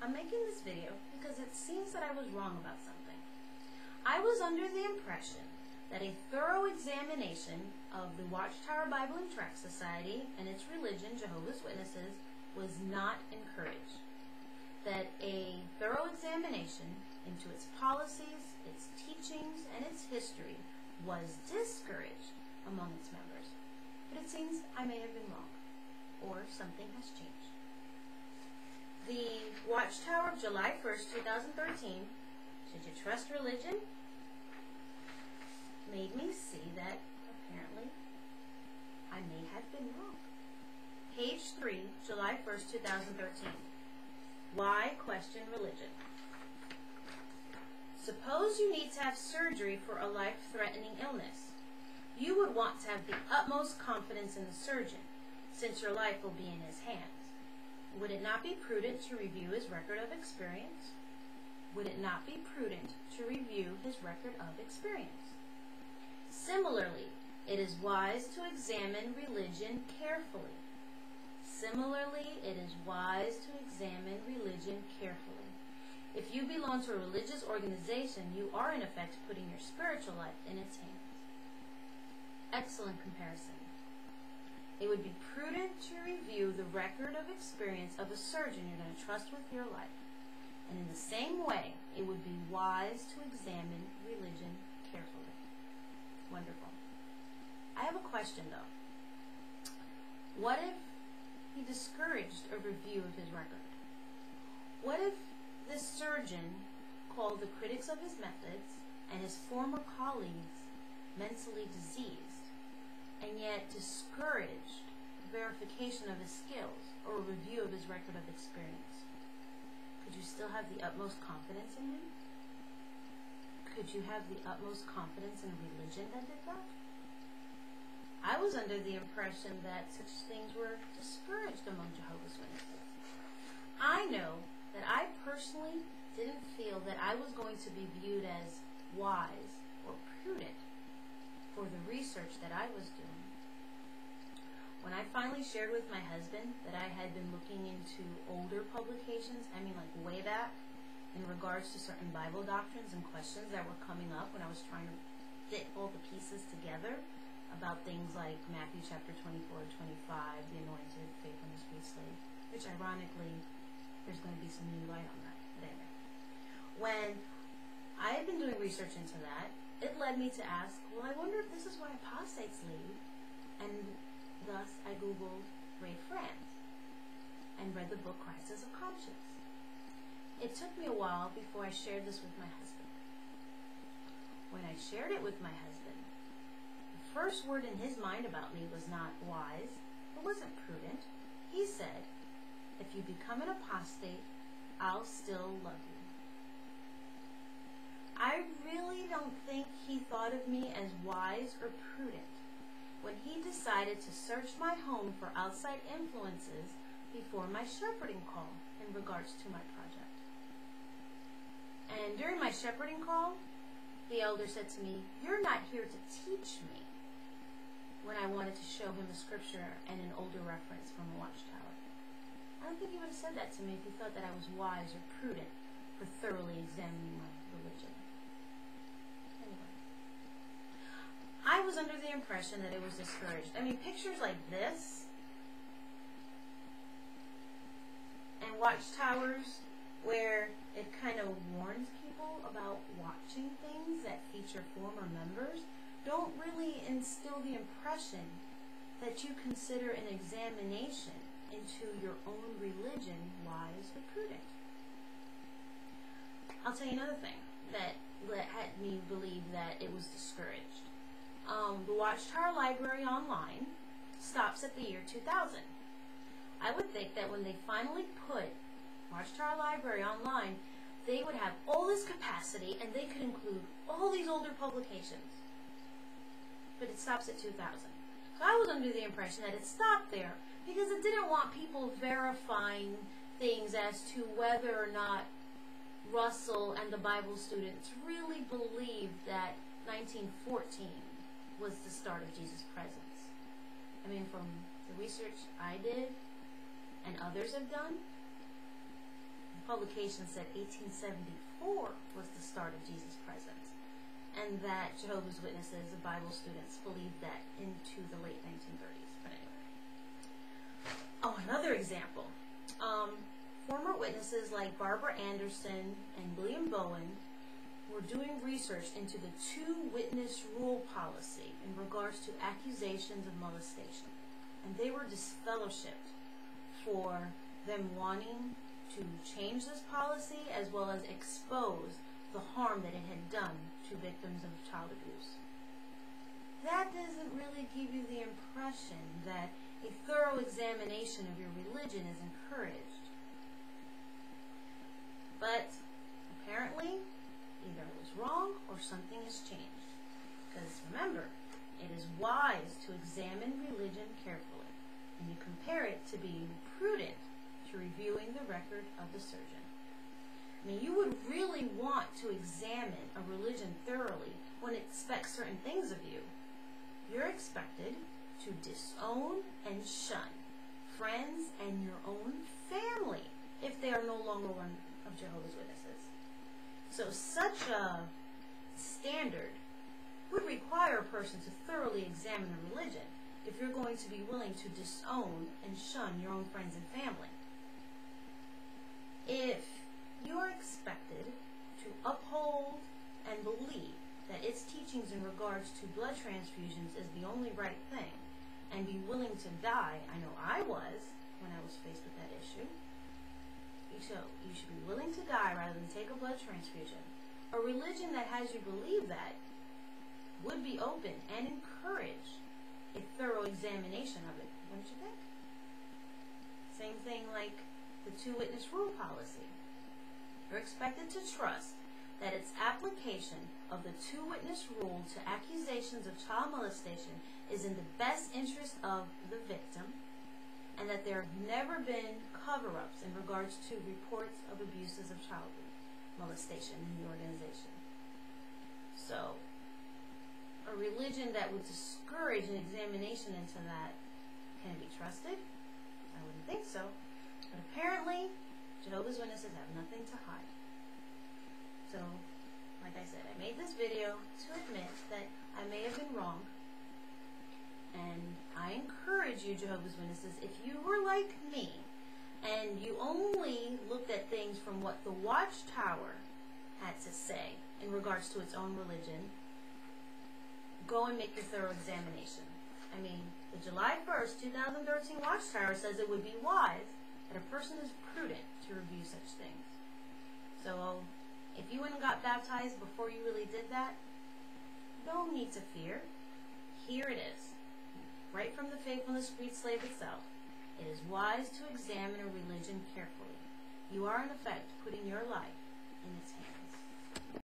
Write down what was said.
I'm making this video because it seems that I was wrong about something. I was under the impression that a thorough examination of the Watchtower Bible and Tract Society and its religion, Jehovah's Witnesses, was not encouraged. That a thorough examination into its policies, its teachings, and its history was discouraged among its members. But it seems I may have been wrong, or something has changed. The Watchtower of July 1st, 2013, Should You Trust Religion?, made me see that apparently I may have been wrong. Page 3, July 1st, 2013. Why question religion? Suppose you need to have surgery for a life-threatening illness. You would want to have the utmost confidence in the surgeon, since your life will be in his hands. Would it not be prudent to review his record of experience? Would it not be prudent to review his record of experience? Similarly, it is wise to examine religion carefully. Similarly, it is wise to examine religion carefully. If you belong to a religious organization, you are in effect putting your spiritual life in its hands. Excellent comparison. It would be prudent to review the record of experience of a surgeon you're going to trust with your life. And in the same way, it would be wise to examine religion carefully. Wonderful. I have a question, though. What if he discouraged a review of his record? What if this surgeon called the critics of his methods and his former colleagues mentally diseased, and yet discouraged verification of his skills or a review of his record of experience? Could you still have the utmost confidence in him? Could you have the utmost confidence in a religion that did that? I was under the impression that such things were discouraged among Jehovah's Witnesses. I know that I personally didn't feel that I was going to be viewed as wise or prudent for the research that I was doing. When I finally shared with my husband that I had been looking into older publications, I mean like way back, in regards to certain Bible doctrines and questions that were coming up when I was trying to fit all the pieces together about things like Matthew chapter 24 and 25, the anointed, faithfulness, free slave, which ironically, there's going to be some new light on that. But anyway, when I had been doing research into that, it led me to ask, well, I wonder if this is why apostates leave, and thus I Googled Ray France and read the book Crisis of Conscience. It took me a while before I shared this with my husband. When I shared it with my husband, the first word in his mind about me was not wise, it wasn't prudent. He said, if you become an apostate, I'll still love you. I really don't think he thought of me as wise or prudent when he decided to search my home for outside influences before my shepherding call in regards to my project. And during my shepherding call, the elder said to me, "You're not here to teach me," when I wanted to show him a scripture and an older reference from the Watchtower. I don't think he would have said that to me if he thought that I was wise or prudent for thoroughly examining my religion. Anyway, I was under the impression that it was discouraged. I mean, pictures like this and watchtowers where it kind of warns people about watching things that feature former members don't really instill the impression that you consider an examination into your own religion wise or prudent. I'll tell you another thing that had me believe that it was discouraged. The Watchtower Library Online stops at the year 2000. I would think that when they finally put Watchtower Library Online, they would have all this capacity and they could include all these older publications. But it stops at 2000. So I was under the impression that it stopped there because it didn't want people verifying things as to whether or not Russell and the Bible students really believed that 1914 was the start of Jesus' presence. I mean, from the research I did and others have done, publication said 1874 was the start of Jesus' presence, and that Jehovah's Witnesses and Bible students believed that into the late 1930s. But anyway. Oh, another example. Former witnesses like Barbara Anderson and William Bowen were doing research into the two-witness rule policy in regards to accusations of molestation. And they were disfellowshipped for them wanting to change this policy as well as expose the harm that it had done to victims of child abuse. That doesn't really give you the impression that a thorough examination of your religion is encouraged. But apparently, either it was wrong or something has changed. Because remember, it is wise to examine religion carefully, and you compare it to being prudent to reviewing the record of the surgeon. I mean, you would really want to examine a religion thoroughly when it expects certain things of you. You're expected to disown and shun friends and your own family if they are no longer one of Jehovah's Witnesses. So such a standard would require a person to thoroughly examine a religion if you're going to be willing to disown and shun your own friends and family. If you're expected to uphold and believe that its teachings in regards to blood transfusions is the only right thing, and be willing to die, I know I was when I was faced with that issue, you should be willing to die rather than take a blood transfusion. A religion that has you believe that would be open and encourage a thorough examination of it, wouldn't you think? Same thing like the two-witness rule policy. You're expected to trust that its application of the two-witness rule to accusations of child molestation is in the best interest of the victim, and that there have never been cover-ups in regards to reports of abuses of child molestation in the organization. So, a religion that would discourage an examination into that, can it be trusted? I wouldn't think so. But apparently, Jehovah's Witnesses have nothing to hide. So, like I said, I made this video to admit that I may have been wrong. And I encourage you, Jehovah's Witnesses, if you were like me, and you only looked at things from what the Watchtower had to say in regards to its own religion, go and make your thorough examination. I mean, the July 1st, 2013 Watchtower says it would be wise that a person is prudent to review such things. So, if you went and got baptized before you really did that, no need to fear. Here it is. Right from the Faithfulness Creed slave itself, it is wise to examine a religion carefully. You are, in effect, putting your life in its hands.